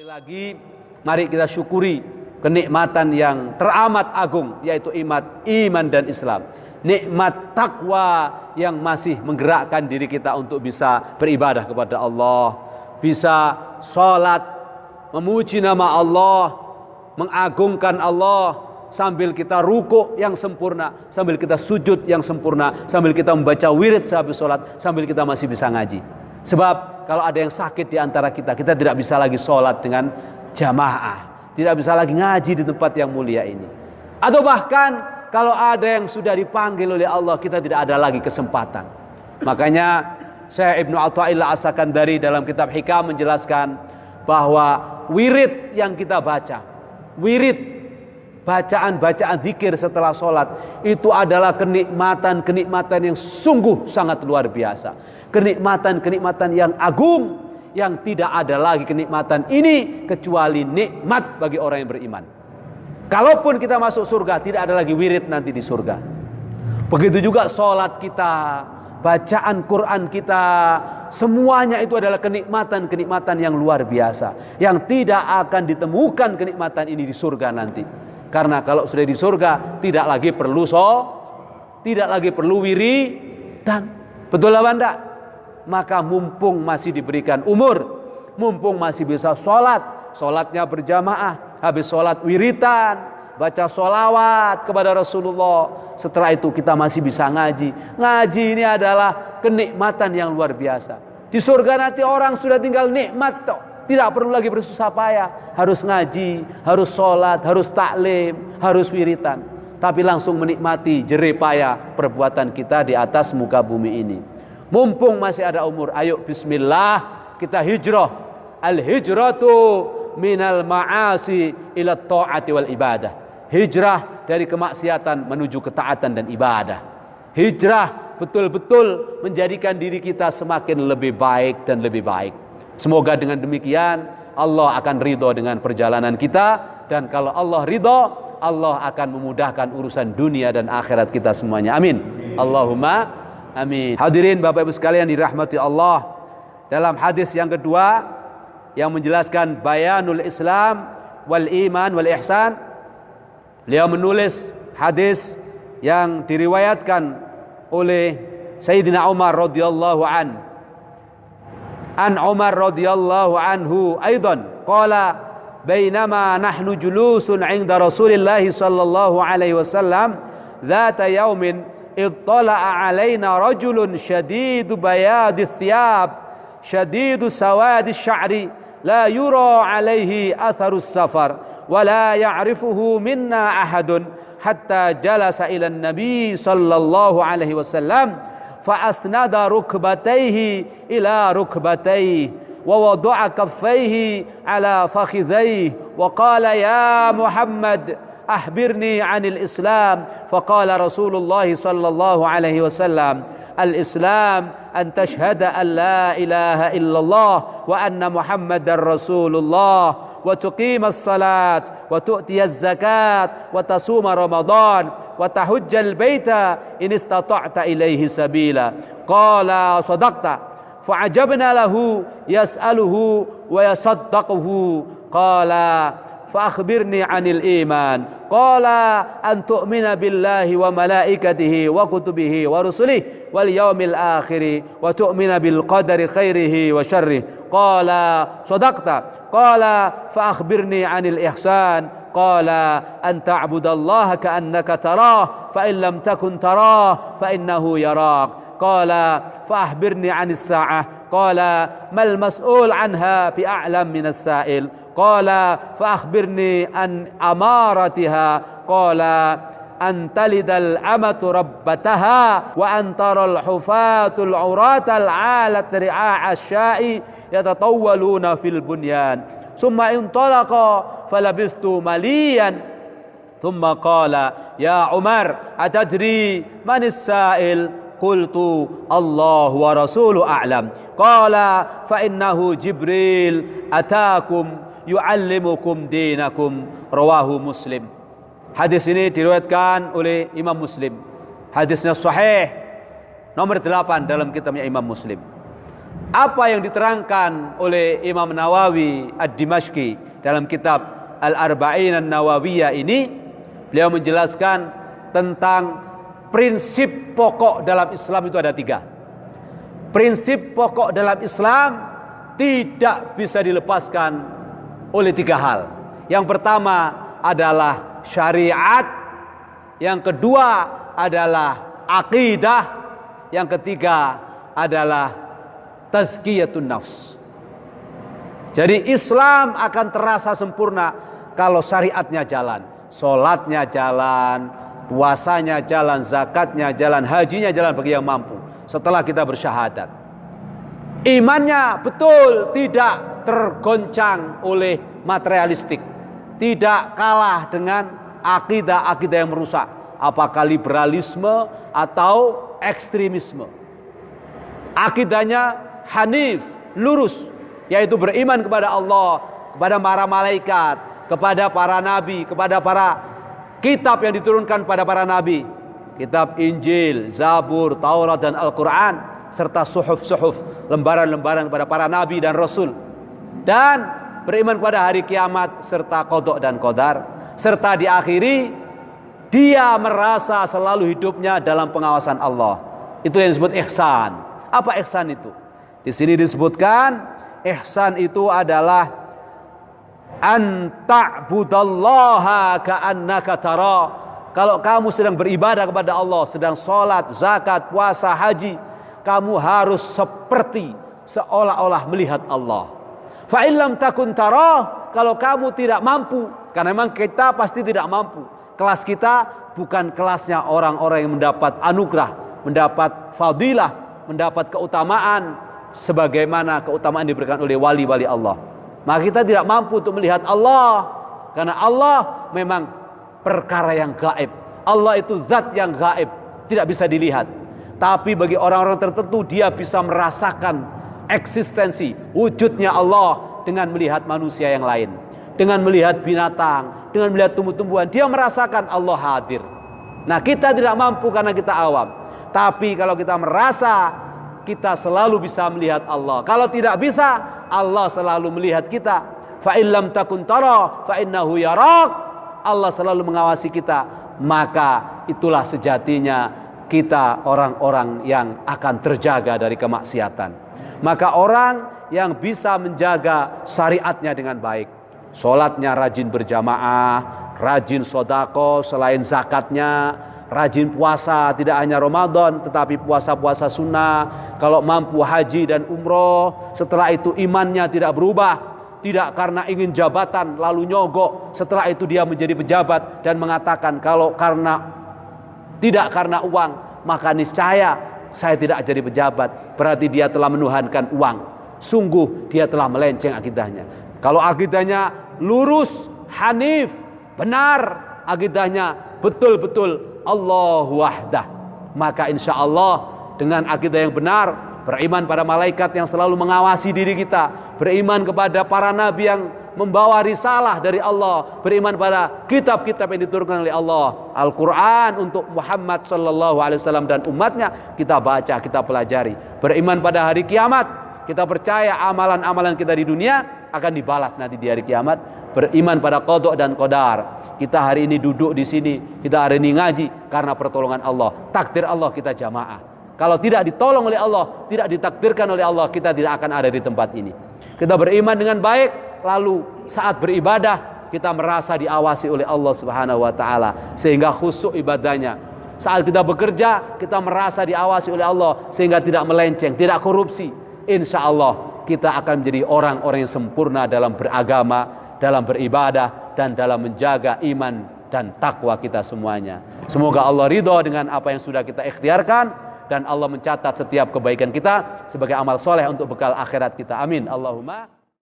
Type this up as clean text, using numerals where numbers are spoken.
lagi, mari kita syukuri kenikmatan yang teramat agung, yaitu iman dan Islam. Nikmat takwa yang masih menggerakkan diri kita untuk bisa beribadah kepada Allah, bisa sholat, memuji nama Allah, mengagungkan Allah, sambil kita rukuk yang sempurna, sambil kita sujud yang sempurna, sambil kita membaca wirid sehabis sholat, sambil kita masih bisa ngaji. Sebab kalau ada yang sakit di antara kita, kita tidak bisa lagi sholat dengan jamaah, tidak bisa lagi ngaji di tempat yang mulia ini. Atau bahkan kalau ada yang sudah dipanggil oleh Allah, kita tidak ada lagi kesempatan. Makanya Syekh Ibnu Athaillah As-Sakandari dalam kitab Hikam menjelaskan bahwa wirid yang kita baca, wirid, bacaan-bacaan zikir setelah sholat, itu adalah kenikmatan-kenikmatan yang sungguh sangat luar biasa. Kenikmatan-kenikmatan yang agung, yang tidak ada lagi kenikmatan ini kecuali nikmat bagi orang yang beriman. Kalaupun kita masuk surga, tidak ada lagi wirid nanti di surga. Begitu juga sholat kita, bacaan Quran kita, semuanya itu adalah kenikmatan-kenikmatan yang luar biasa, yang tidak akan ditemukan kenikmatan ini di surga nanti. Karena kalau sudah di surga, tidak lagi perlu tidak lagi perlu wiridan. Betul apa enggak? Maka mumpung masih diberikan umur, mumpung masih bisa sholat, sholatnya berjamaah, habis sholat wiritan, baca sholawat kepada Rasulullah. Setelah itu kita masih bisa ngaji. Ngaji ini adalah kenikmatan yang luar biasa. Di surga nanti orang sudah tinggal nikmat toh. Tidak perlu lagi bersusah payah, harus ngaji, harus sholat, harus taklim, harus wiritan. Tapi langsung menikmati jerih payah perbuatan kita di atas muka bumi ini. Mumpung masih ada umur, ayo bismillah kita hijrah. Al-hijratu minal ma'asi ila ta'ati wal ibadah. Hijrah dari kemaksiatan menuju ketaatan dan ibadah. Hijrah betul-betul menjadikan diri kita semakin lebih baik dan lebih baik. Semoga dengan demikian Allah akan ridho dengan perjalanan kita. Dan kalau Allah ridho, Allah akan memudahkan urusan dunia dan akhirat kita semuanya. Amin. Allahumma amin. Hadirin Bapak Ibu sekalian dirahmati Allah, dalam hadis yang kedua yang menjelaskan bayanul Islam wal iman wal ihsan, beliau menulis hadis yang diriwayatkan oleh Sayyidina Umar radhiyallahu an Umar radhiyallahu anhu aidan qala bainama nahnu julusun 'inda Rasulillah sallallahu alaihi wasallam dzata yaumin ittala'a 'alaina rajulun shadidu bayadith thiyab shadidu sawadis sya'ri la yura 'alaihi atharus safar wa la ya'rifuhu minna ahadun hatta jalasa ila an-nabi sallallahu alaihi wasallam فأسند ركبتيه إلى ركبتيه ووضع كفيه على فخذيه وقال يا محمد أخبرني عن الإسلام فقال رسول الله صلى الله عليه وسلم الإسلام أن تشهد أن لا إله إلا الله وأن محمد رسول الله وتقيم الصلاة وتؤتي الزكاة وتصوم رمضان وتحج البيت إن استطعت إليه سبيلا قال صدقت فعجبنا له يسأله ويصدقه قال فأخبرني عن الإيمان قال أن تؤمن بالله وملائكته وكتبه ورسله واليوم الآخر وتؤمن بالقدر خيره وشره قال صدقت قال فأخبرني عن الإحسان قال أن تعبد الله كأنك تراه فإن لم تكن تراه فإنه يراك قال فأخبرني عن الساعة قال ما المسؤول عنها بأعلم من السائل قال فأخبرني عن أمارتها قال أن تلد الأمة ربتها وأن ترى الحفاة العراة العالة رعاع الشاء يتطولون في البنيان ثم انطلق فلبثت مليا ثم قال يا عمر أتدري من السائل قلت الله ورسوله أعلم قال فإنه جبريل أتاكم يعلمكم دينكم رواه مسلم. Hadis ini diriwayatkan oleh Imam Muslim. Hadisnya sahih nomor 8 dalam kitabnya Imam Muslim. Apa yang diterangkan oleh Imam Nawawi Ad-Dimashqi dalam kitab Al-Arba'in An-Nawawiyah ini, beliau menjelaskan tentang prinsip pokok dalam Islam itu ada 3. Prinsip pokok dalam Islam tidak bisa dilepaskan oleh 3 hal. Yang pertama adalah syariat, yang kedua adalah akidah, yang ketiga adalah tazkiyatun nafs. Jadi Islam akan terasa sempurna kalau syariatnya jalan, sholatnya jalan, puasanya jalan, zakatnya jalan, hajinya jalan bagi yang mampu. Setelah kita bersyahadat, imannya betul, tidak tergoncang oleh materialistik, tidak kalah dengan akidah-akidah yang merusak, apakah liberalisme atau ekstremisme. Akidahnya hanif, lurus, yaitu beriman kepada Allah, kepada para malaikat, kepada para nabi, kepada para kitab yang diturunkan pada para nabi, kitab Injil, Zabur, Taurat dan Al-Quran, serta suhuf-suhuf, lembaran-lembaran kepada para nabi dan rasul, dan beriman kepada hari kiamat serta qada dan qadar, serta diakhiri dia merasa selalu hidupnya dalam pengawasan Allah. Itu yang disebut ihsan. Apa ihsan itu? Di sini disebutkan ihsan itu adalah an ta'budallaha ka'annaka tara. Kalau kamu sedang beribadah kepada Allah, sedang sholat, zakat, puasa, haji, kamu harus seperti seolah-olah melihat Allah. Fa illam takun tara, kalau kamu tidak mampu, karena memang kita pasti tidak mampu. Kelas kita bukan kelasnya orang-orang yang mendapat anugerah, mendapat fadilah, mendapat keutamaan sebagaimana keutamaan diberikan oleh wali-wali Allah. Maka kita tidak mampu untuk melihat Allah, karena Allah memang perkara yang gaib. Allah itu zat yang gaib, tidak bisa dilihat. Tapi bagi orang-orang tertentu, dia bisa merasakan eksistensi wujudnya Allah dengan melihat manusia yang lain, dengan melihat binatang, dengan melihat tumbuh-tumbuhan. Dia merasakan Allah hadir. Nah, kita tidak mampu karena kita awam. Tapi kalau kita merasa, kita selalu bisa melihat Allah. Kalau tidak bisa, Allah selalu melihat kita. Fa illam takun tara fa innahu yarak. Allah selalu mengawasi kita. Maka itulah sejatinya kita orang-orang yang akan terjaga dari kemaksiatan. Maka orang yang bisa menjaga syariatnya dengan baik, sholatnya rajin berjamaah, rajin sodako selain zakatnya, rajin puasa, tidak hanya Ramadan tetapi puasa-puasa sunnah, kalau mampu haji dan umroh, setelah itu imannya tidak berubah, tidak karena ingin jabatan lalu nyogok, setelah itu dia menjadi pejabat dan mengatakan kalau tidak karena uang maka niscaya saya tidak jadi pejabat, berarti dia telah menuhankan uang. Sungguh dia telah melenceng akidahnya. Kalau akidahnya lurus, hanif, benar, akidahnya betul-betul Allahu wahdah, maka insya Allah dengan akidah yang benar, beriman pada malaikat yang selalu mengawasi diri kita, beriman kepada para nabi yang membawa risalah dari Allah, beriman pada kitab-kitab yang diturunkan oleh Allah, Al-Quran untuk Muhammad SAW dan umatnya, kita baca, kita pelajari, beriman pada hari kiamat, kita percaya amalan-amalan kita di dunia akan dibalas nanti di hari kiamat, beriman pada qada dan qadar. Kita hari ini duduk di sini, kita hari ini ngaji karena pertolongan Allah. Takdir Allah kita jamaah. Kalau tidak ditolong oleh Allah, tidak ditakdirkan oleh Allah, kita tidak akan ada di tempat ini. Kita beriman dengan baik, lalu saat beribadah kita merasa diawasi oleh Allah Subhanahu wa taala sehingga khusyuk ibadahnya. Saat kita bekerja, kita merasa diawasi oleh Allah sehingga tidak melenceng, tidak korupsi. Insya Allah kita akan menjadi orang-orang yang sempurna dalam beragama, dalam beribadah, dan dalam menjaga iman dan takwa kita semuanya. Semoga Allah ridho dengan apa yang sudah kita ikhtiarkan, dan Allah mencatat setiap kebaikan kita sebagai amal soleh untuk bekal akhirat kita. Amin. Allahumma